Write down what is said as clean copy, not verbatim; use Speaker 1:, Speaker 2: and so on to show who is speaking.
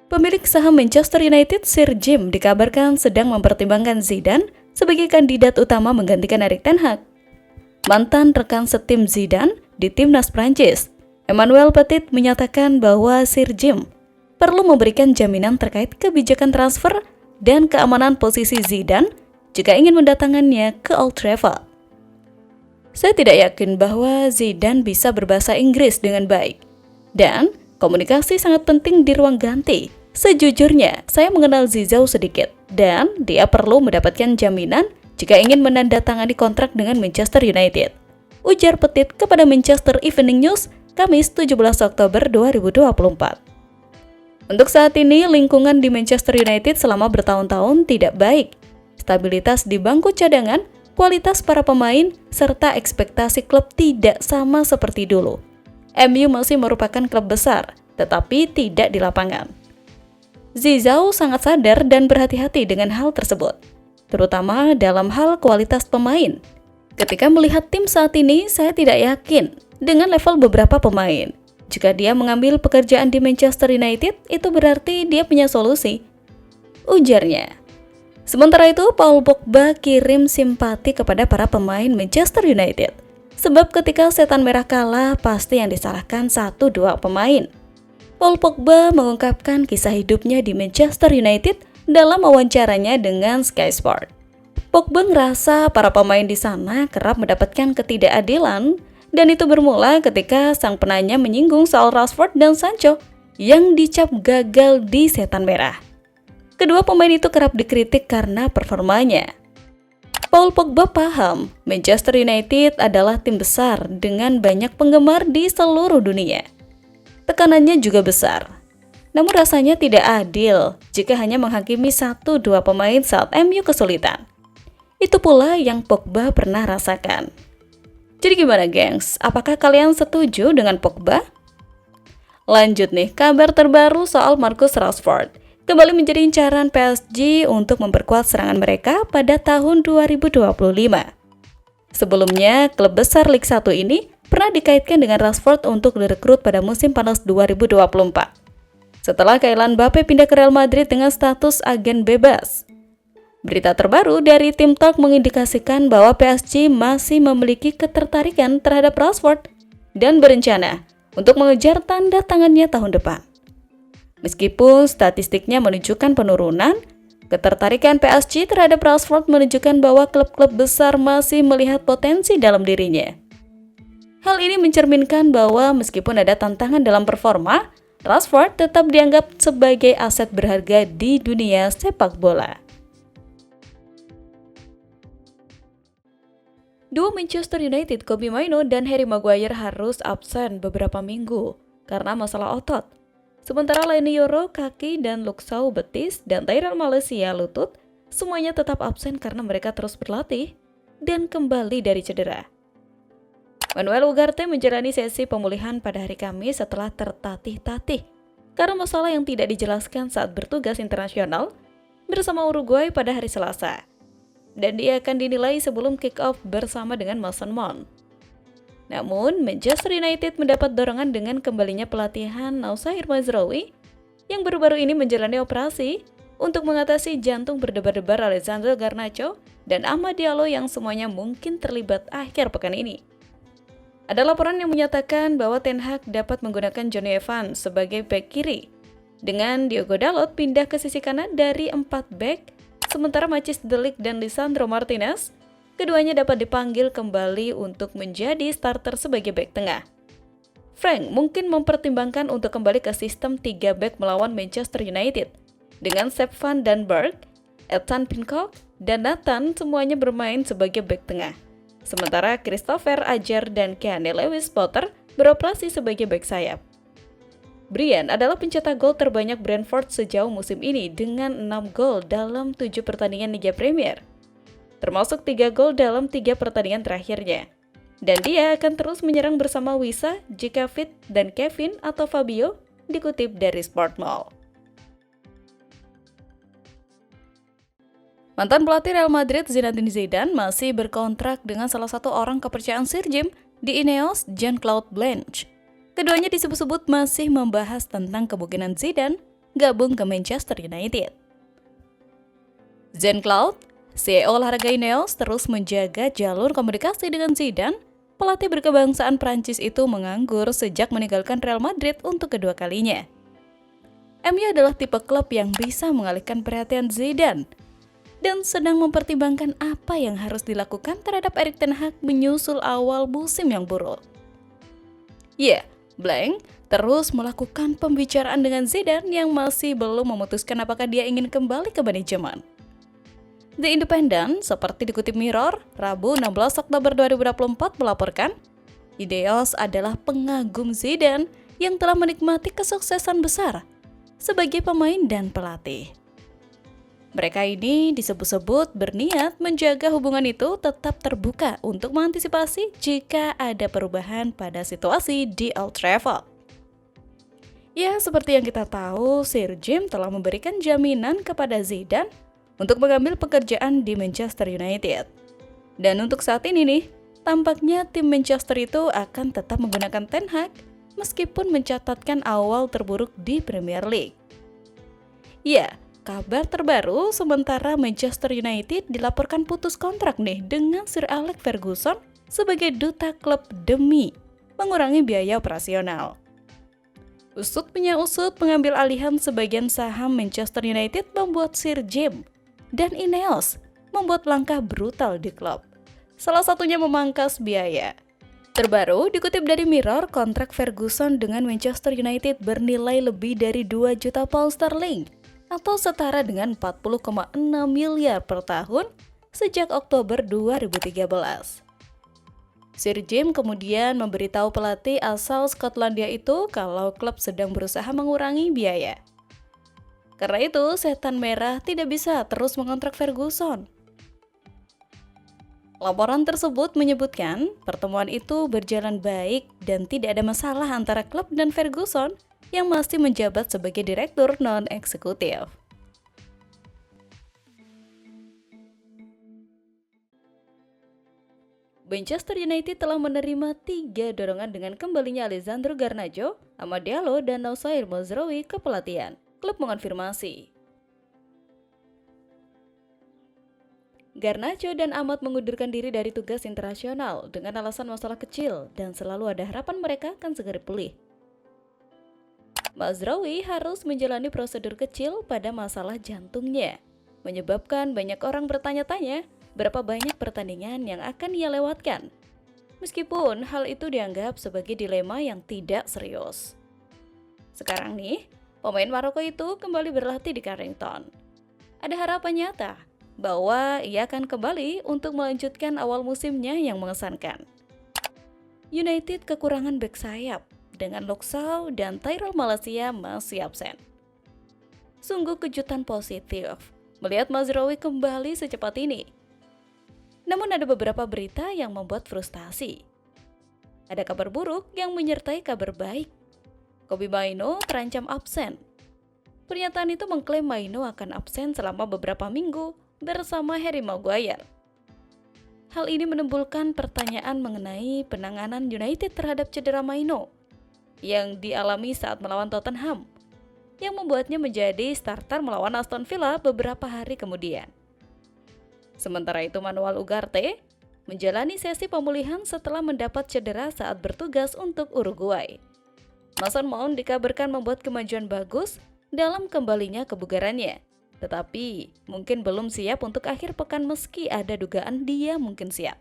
Speaker 1: Pemilik saham Manchester United, Sir Jim, dikabarkan sedang mempertimbangkan Zidane sebagai kandidat utama menggantikan Erik ten Hag. Mantan rekan setim Zidane di timnas Prancis, Emmanuel Petit, menyatakan bahwa Sir Jim perlu memberikan jaminan terkait kebijakan transfer dan keamanan posisi Zidane jika ingin mendatangannya ke Old Trafford. Saya tidak yakin bahwa Zidane bisa berbahasa Inggris dengan baik, dan komunikasi sangat penting di ruang ganti. Sejujurnya, saya mengenal Zizou sedikit, dan dia perlu mendapatkan jaminan jika ingin menandatangani kontrak dengan Manchester United, ujar Petit kepada Manchester Evening News, Kamis 17 Oktober 2024. Untuk saat ini, lingkungan di Manchester United selama bertahun-tahun tidak baik. Stabilitas di bangku cadangan, kualitas para pemain, serta ekspektasi klub tidak sama seperti dulu. MU masih merupakan klub besar, tetapi tidak di lapangan. Zizou sangat sadar dan berhati-hati dengan hal tersebut, terutama dalam hal kualitas pemain. Ketika melihat tim saat ini, saya tidak yakin dengan level beberapa pemain. Jika dia mengambil pekerjaan di Manchester United, itu berarti dia punya solusi, ujarnya. Sementara itu, Paul Pogba kirim simpati kepada para pemain Manchester United. Sebab ketika setan merah kalah, pasti yang disalahkan 1-2 pemain. Paul Pogba mengungkapkan kisah hidupnya di Manchester United dalam wawancaranya dengan Sky Sport. Pogba ngerasa para pemain di sana kerap mendapatkan ketidakadilan, dan itu bermula ketika sang penanya menyinggung soal Rashford dan Sancho yang dicap gagal di setan merah. Kedua pemain itu kerap dikritik karena performanya. Paul Pogba paham Manchester United adalah tim besar dengan banyak penggemar di seluruh dunia. Tekanannya juga besar. Namun rasanya tidak adil jika hanya menghakimi 1-2 pemain saat MU kesulitan. Itu pula yang Pogba pernah rasakan. Jadi gimana gengs? Apakah kalian setuju dengan Pogba? Lanjut nih, kabar terbaru soal Marcus Rashford. Kembali menjadi incaran PSG untuk memperkuat serangan mereka pada tahun 2025. Sebelumnya, klub besar Liga 1 ini pernah dikaitkan dengan Rashford untuk direkrut pada musim panas 2024. Setelah Kylian Mbappe pindah ke Real Madrid dengan status agen bebas. Berita terbaru dari Team Talk mengindikasikan bahwa PSG masih memiliki ketertarikan terhadap Rashford dan berencana untuk mengejar tanda tangannya tahun depan. Meskipun statistiknya menunjukkan penurunan, ketertarikan PSG terhadap Rashford menunjukkan bahwa klub-klub besar masih melihat potensi dalam dirinya. Hal ini mencerminkan bahwa meskipun ada tantangan dalam performa, Rashford tetap dianggap sebagai aset berharga di dunia sepak bola. Duo Manchester United, Kobbie Mainoo dan Harry Maguire harus absen beberapa minggu karena masalah otot. Sementara Leny Yoro, kaki, dan Luke Shaw, betis, dan Tyrell Malacia, lutut, semuanya tetap absen karena mereka terus berlatih dan kembali dari cedera. Manuel Ugarte menjalani sesi pemulihan pada hari Kamis setelah tertatih-tatih karena masalah yang tidak dijelaskan saat bertugas internasional bersama Uruguay pada hari Selasa. Dan dia akan dinilai sebelum kick-off bersama dengan Mason Mount. Namun, Manchester United mendapat dorongan dengan kembalinya pelatihan Noussair Mazraoui yang baru-baru ini menjalani operasi untuk mengatasi jantung berdebar-debar Alessandro Garnacho dan Amad Diallo yang semuanya mungkin terlibat akhir pekan ini. Ada laporan yang menyatakan bahwa Ten Hag dapat menggunakan Jonny Evans sebagai bek kiri, dengan Diogo Dalot pindah ke sisi kanan dari 4 bek, sementara Matthijs de Ligt dan Lisandro Martinez, keduanya dapat dipanggil kembali untuk menjadi starter sebagai bek tengah. Frank mungkin mempertimbangkan untuk kembali ke sistem 3 bek melawan Manchester United, dengan Sepp van den Berg, Ethan Pincock, dan Nathan semuanya bermain sebagai bek tengah. Sementara Christopher Ajer dan Keane Lewis-Potter beroperasi sebagai bek sayap. Brian adalah pencetak gol terbanyak Brentford sejauh musim ini dengan 6 gol dalam 7 pertandingan Liga Premier, termasuk 3 gol dalam 3 pertandingan terakhirnya. Dan dia akan terus menyerang bersama Wissa jika fit dan Kevin atau Fabio, dikutip dari Sportmail. Mantan pelatih Real Madrid Zinedine Zidane masih berkontrak dengan salah satu orang kepercayaan Sir Jim di Ineos, Jean-Claude Blanche. Keduanya disebut-sebut masih membahas tentang kemungkinan Zidane gabung ke Manchester United. Jean-Claude, CEO olahraga Ineos, terus menjaga jalur komunikasi dengan Zidane. Pelatih berkebangsaan Prancis itu menganggur sejak meninggalkan Real Madrid untuk kedua kalinya. MU adalah tipe klub yang bisa mengalihkan perhatian Zidane dan sedang mempertimbangkan apa yang harus dilakukan terhadap Erik ten Hag menyusul awal musim yang buruk. Blank terus melakukan pembicaraan dengan Zidane yang masih belum memutuskan apakah dia ingin kembali ke manajemen. The Independent, seperti dikutip Mirror, Rabu 16 Oktober 2024 melaporkan, Ineos adalah pengagum Zidane yang telah menikmati kesuksesan besar sebagai pemain dan pelatih. Mereka ini disebut-sebut berniat menjaga hubungan itu tetap terbuka untuk mengantisipasi jika ada perubahan pada situasi di Old Trafford. Seperti yang kita tahu, Sir Jim telah memberikan jaminan kepada Zidane untuk mengambil pekerjaan di Manchester United. Dan untuk saat ini nih, tampaknya tim Manchester itu akan tetap menggunakan Ten Hag meskipun mencatatkan awal terburuk di Premier League. Kabar terbaru, sementara Manchester United dilaporkan putus kontrak nih dengan Sir Alex Ferguson sebagai duta klub demi mengurangi biaya operasional. Usut punya usut, mengambil alihan sebagian saham Manchester United membuat Sir Jim dan Ineos membuat langkah brutal di klub. Salah satunya memangkas biaya. Terbaru, dikutip dari Mirror, kontrak Ferguson dengan Manchester United bernilai lebih dari 2 juta pound sterling atau setara dengan 40,6 miliar per tahun sejak Oktober 2013. Sir Jim kemudian memberitahu pelatih asal Skotlandia itu kalau klub sedang berusaha mengurangi biaya. Karena itu, Setan Merah tidak bisa terus mengontrak Ferguson. Laporan tersebut menyebutkan pertemuan itu berjalan baik dan tidak ada masalah antara klub dan Ferguson yang masih menjabat sebagai direktur non-eksekutif. Manchester United telah menerima 3 dorongan dengan kembalinya Alessandro Garnacho, Amad Diallo, dan Noussair Mazraoui ke pelatihan. Klub mengonfirmasi. Garnacho dan Amad mengundurkan diri dari tugas internasional dengan alasan masalah kecil dan selalu ada harapan mereka akan segera pulih. Mazraoui harus menjalani prosedur kecil pada masalah jantungnya, menyebabkan banyak orang bertanya-tanya berapa banyak pertandingan yang akan ia lewatkan. Meskipun hal itu dianggap sebagai dilema yang tidak serius. Sekarang nih, pemain Maroko itu kembali berlatih di Carrington. Ada harapan nyata bahwa ia akan kembali untuk melanjutkan awal musimnya yang mengesankan. United kekurangan bek sayap dengan Luke Shaw dan Tyrell Malacia masih absen. Sungguh kejutan positif melihat Mazraoui kembali secepat ini. Namun ada beberapa berita yang membuat frustasi. Ada kabar buruk yang menyertai kabar baik. Kobbie Mainoo terancam absen. Pernyataan itu mengklaim Mainoo akan absen selama beberapa minggu bersama Harry Maguire. Hal ini menimbulkan pertanyaan mengenai penanganan United terhadap cedera Mainoo yang dialami saat melawan Tottenham, yang membuatnya menjadi starter melawan Aston Villa beberapa hari kemudian. Sementara itu, Manuel Ugarte menjalani sesi pemulihan setelah mendapat cedera saat bertugas untuk Uruguay. Mason Mount dikabarkan membuat kemajuan bagus dalam kembalinya kebugarannya, tetapi mungkin belum siap untuk akhir pekan meski ada dugaan dia mungkin siap.